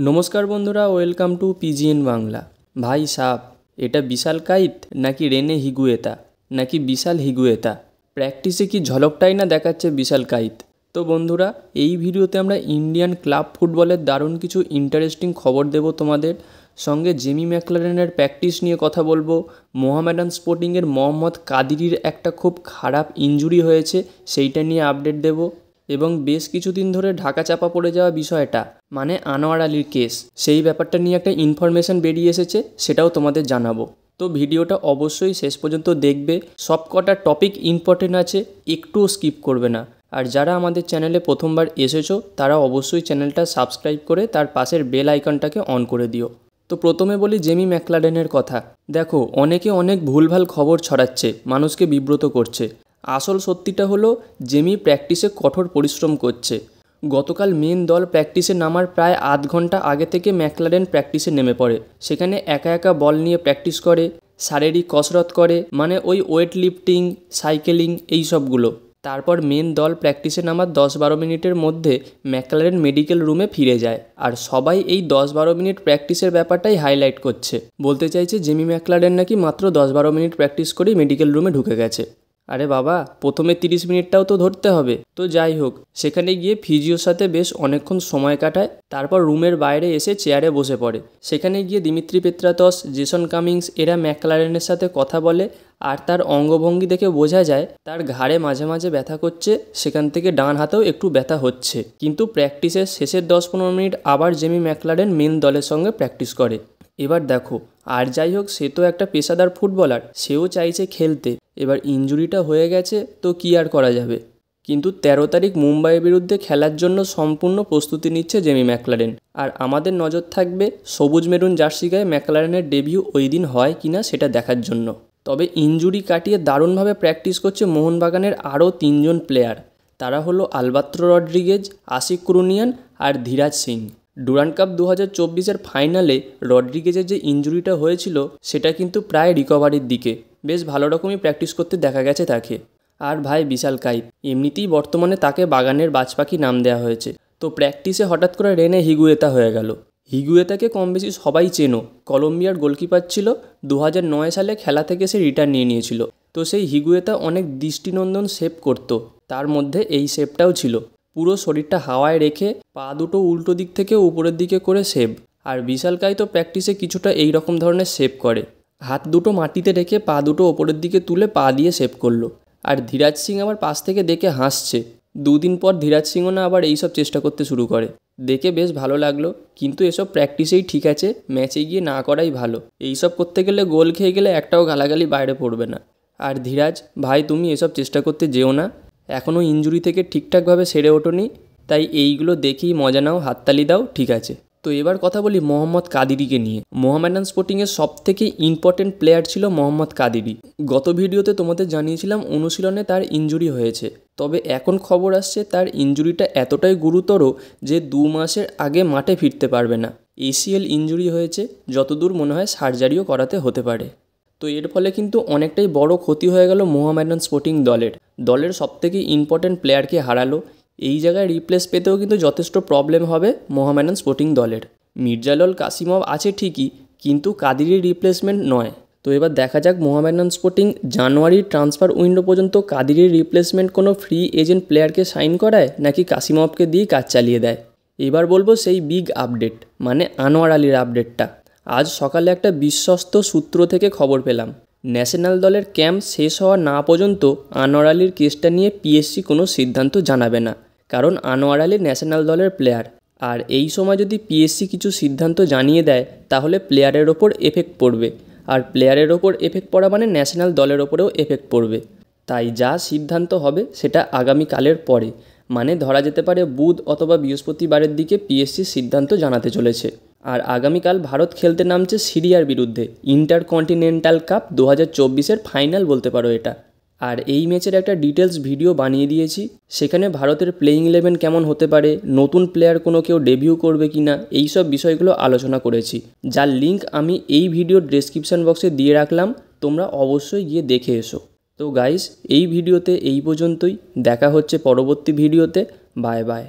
নমস্কার বন্ধুরা, welcome to পিজিএন Bangla. ভাই সাব, এটা বিশাল কাইত নাকি রেনে হিগুয়েতা নাকি বিশাল হিগুয়েতা? প্র্যাকটিসে কি ঝলকটাই না দেখাচ্ছে বিশাল কাইত। তো বন্ধুরা, এই ভিডিওতে আমরা ইন্ডিয়ান ক্লাব ফুটবলের দারুণ কিছু ইন্টারেস্টিং খবর দেব তোমাদের সঙ্গে। জেমি ম্যাকলারেনের প্র্যাকটিস নিয়ে কথা বলবো। মোহামেডান স্পোর্টিংয়ের মোহাম্মদ কাদিরির একটা খুব খারাপ ইনজুরি হয়েছে, সেইটা নিয়ে আপডেট দেব। এবং বেশ কিছুদিন ধরে ঢাকা চাপা পড়ে যাওয়া বিষয়টা, মানে আনোয়ার আলীর কেস, সেই ব্যাপারটা নিয়ে একটা ইনফরমেশান বেরিয়ে এসেছে, সেটাও তোমাদের জানাবো। তো ভিডিওটা অবশ্যই শেষ পর্যন্ত দেখবে। সব কটা টপিক ইম্পর্টেন্ট আছে, একটুও স্কিপ করবে না। আর যারা আমাদের চ্যানেলে প্রথমবার এসেছো তারা অবশ্যই চ্যানেলটা সাবস্ক্রাইব করে তার পাশের বেল আইকনটাকে অন করে দিও। তো প্রথমে বলি জেমি ম্যাকলারেনের কথা। দেখো, অনেকে অনেক ভুলভাল খবর ছড়াচ্ছে, মানুষকে বিব্রত করছে। আসল সত্যিটা হলো জেমি প্র্যাকটিসে কঠোর পরিশ্রম করছে। গতকাল মেন দল প্র্যাকটিসে নামার প্রায় আধ ঘন্টা আগে থেকে ম্যাকলারেন প্র্যাকটিসে নেমে পড়ে। সেখানে একা একা বল নিয়ে প্র্যাকটিস করে, শারীরিক কসরত করে, মানে ওই ওয়েট লিফটিং, সাইকেলিং, এই সবগুলো। তারপর মেন দল প্র্যাকটিসে নামার 10-12 মিনিটের মধ্যে ম্যাকলারেন মেডিকেল রুমে ফিরে যায়। আর সবাই এই 10-12 মিনিট প্র্যাকটিসের ব্যাপারটাই হাইলাইট করছে। বলতে চাইছে জেমি ম্যাকলারেন নাকি মাত্র 10-12 মিনিট প্র্যাকটিস করেই মেডিকেল রুমে ঢুকে গেছে। আরে বাবা, প্রথমে 30 মিনিটটাও তো ধরতে হবে। তো যাই হোক, সেখানে গিয়ে ফিজিওর সাথে বেশ অনেকক্ষণ সময় কাটায়। তারপর রুমের বাইরে এসে চেয়ারে বসে পড়ে। সেখানে গিয়ে দিমিত্রি পেত্রাতস, জেসন কামিংস এরা ম্যাকলারেনের সাথে কথা বলে। আর তার অঙ্গভঙ্গি দেখে বোঝা যায় তার ঘাড়ে মাঝে মাঝে ব্যথা করছে, সেখান থেকে ডান হাতেও একটু ব্যথা হচ্ছে। কিন্তু প্র্যাকটিসের শেষের 10-15 মিনিট আবার জেমি ম্যাকলারেন মেন দলের সঙ্গে প্র্যাকটিস করে। এবার দেখো, আর যাই হোক, সে তো একটা পেশাদার ফুটবলার, সেও চাইছে খেলতে। এবার ইনজুরিটা হয়ে গেছে তো কি আর করা যাবে। কিন্তু 13 তারিখ মুম্বাইয়ের বিরুদ্ধে খেলার জন্য সম্পূর্ণ প্রস্তুতি নিচ্ছে জেমি ম্যাকলারেন। আর আমাদের নজর থাকবে সবুজ মেরুন জার্সি গায়ে ম্যাকলারেনের ডেবিউ ওই দিন হয় কিনা সেটা দেখার জন্য। তবে ইনজুরি কাটিয়ে দারুণভাবে প্র্যাকটিস করছে মোহনবাগানের আরও 3 জন প্লেয়ার। তারা হলো আলবাত্রো রড্রিগেজ, আশিক কুরুনিয়ান আর ধীরাজ সিং। ডুরান্ড কাপ 2024-এর ফাইনালে রড্রিগেজের যে ইনজুরিটা হয়েছিল সেটা কিন্তু প্রায় রিকভারির দিকে। বেশ ভালো রকমই প্র্যাকটিস করতে দেখা গেছে তাকে। আর ভাই বিশাল কাইত, এমনিতেই বর্তমানে তাকে বাগানের বাজপাখি নাম দেওয়া হয়েছে। তো প্র্যাকটিসে হঠাৎ করে রেনে হিগুয়েতা হয়ে গেল। হিগুয়েতাকে কম বেশি সবাই চেনো, কলম্বিয়ার গোলকিপার ছিল। 2009 সালে খেলা থেকে সে রিটায়ার নিয়ে নিয়েছিল। তো সেই হিগুয়েতা অনেক দৃষ্টিনন্দন শেপ করতো, তার মধ্যে এই শেপটাও ছিল। পুরো শরীরটা হাওয়ায় রেখে পা দুটো উল্টো দিক থেকে উপরের দিকে করে শেপ। আর বিশাল কাই তো প্র্যাকটিসে কিছুটা এই রকম ধরনের শেপ করে। হাত দুটো মাটিতে রেখে পা দুটো ওপরের দিকে তুলে পা দিয়ে শেপ করলো। আর ধীরাজ সিং আমার পাশ থেকে দেখে হাসছে। 2 দিন পর ধীরাজ সিংও না আবার এইসব চেষ্টা করতে শুরু করে। দেখে বেশ ভালো লাগলো। কিন্তু এসব প্র্যাকটিসেই ঠিক আছে, ম্যাচে গিয়ে না করাই ভালো। এইসব করতে গেলে গোল খেয়ে গেলে একটাও গালাগালি বাইরে পড়বে না। আর ধীরাজ ভাই, তুমি এসব চেষ্টা করতে যেও না, এখনও ইনজুরি থেকে ঠিকঠাকভাবে সেরে ওঠোনি। তাই এইগুলো দেখেই মজা নাও, হাততালি দাও, ঠিক আছে। তো এবার কথা বলি মোহাম্মদ কাদিরিকে নিয়ে। মোহামেডান স্পোর্টিংয়ের সবথেকে ইম্পর্টেন্ট প্লেয়ার ছিল মোহাম্মদ কাদিরি। গত ভিডিওতে তোমাদের জানিয়েছিলাম অনুশীলনে তার ইনজুরি হয়েছে। তবে এখন খবর আসছে তার ইনজুরিটা এতটাই গুরুতর যে 2 মাসের আগে মাঠে ফিরতে পারবে না। ACL ইনজুরি হয়েছে, যতদূর মনে হয় সার্জারিও করাতে হতে পারে। তো এর ফলে কিন্তু অনেকটাই বড় ক্ষতি হয়ে গেল মোহামেডান স্পোর্টিং দলের সবথেকে ইম্পর্টেন্ট প্লেয়ারকে হারালো। এই জায়গায় রিপ্লেস পেতেও কিন্তু যথেষ্ট প্রবলেম হবে মোহামেডান স্পোর্টিং দলের। মির্জালল কাসিমভ আছে ঠিকই, কিন্তু কাদিরির রিপ্লেসমেন্ট নয়। তো এবার দেখা যাক মোহামেডান স্পোর্টিং জানুয়ারির ট্রান্সফার উইন্ডো পর্যন্ত কাদিরির রিপ্লেসমেন্ট কোনো ফ্রি এজেন্ট প্লেয়ারকে সাইন করায় নাকি কাসিমভকে দিয়ে কাজ চালিয়ে দেয়। এবার বলবো সেই বিগ আপডেট, মানে আনোয়ার আলীর আপডেটটা। আজ সকালে একটা বিশ্বস্ত সূত্র থেকে খবর পেলাম, ন্যাশনাল দলের ক্যাম্প শেষ হওয়া না পর্যন্ত আনোয়ার আলীর কেসটা নিয়ে পিএসসি কোনো সিদ্ধান্ত জানাবে না। কারণ আনোয়ার আলী ন্যাশনাল দলের প্লেয়ার। আর এই সময় যদি পিএসসি কিছু সিদ্ধান্ত জানিয়ে দেয় তাহলে প্লেয়ারের ওপর এফেক্ট পড়বে। আর প্লেয়ারের ওপর এফেক্ট পড়া মানে ন্যাশনাল দলের ওপরেও এফেক্ট পড়বে। তাই যা সিদ্ধান্ত হবে সেটা আগামীকালের পরে, মানে ধরা যেতে পারে বুধ অথবা বৃহস্পতিবারের দিকে পিএসসি সিদ্ধান্ত জানাতে চলেছে। আর আগামীকাল ভারত খেলতে নামছে সিরিয়ার বিরুদ্ধে ইন্টারকন্টিনেন্টাল কাপ 2024-এর ফাইনাল বলতে পারো এটা। আর এই ম্যাচের একটা ডিটেলস ভিডিও বানিয়ে দিয়েছি। সেখানে ভারতের প্লেইং 11 কেমন হতে পারে, নতুন প্লেয়ার কোনো কেউ ডেবিউ করবে কি না, এইসব বিষয়গুলো আলোচনা করেছি। যার লিঙ্ক আমি এই ভিডিওর ডেসক্রিপশন বক্সে দিয়ে রাখলাম, তোমরা অবশ্যই গিয়ে দেখে এসো। তো গাইস, এই ভিডিওতে এই পর্যন্তই। দেখা হচ্ছে পরবর্তী ভিডিওতে। Bye bye.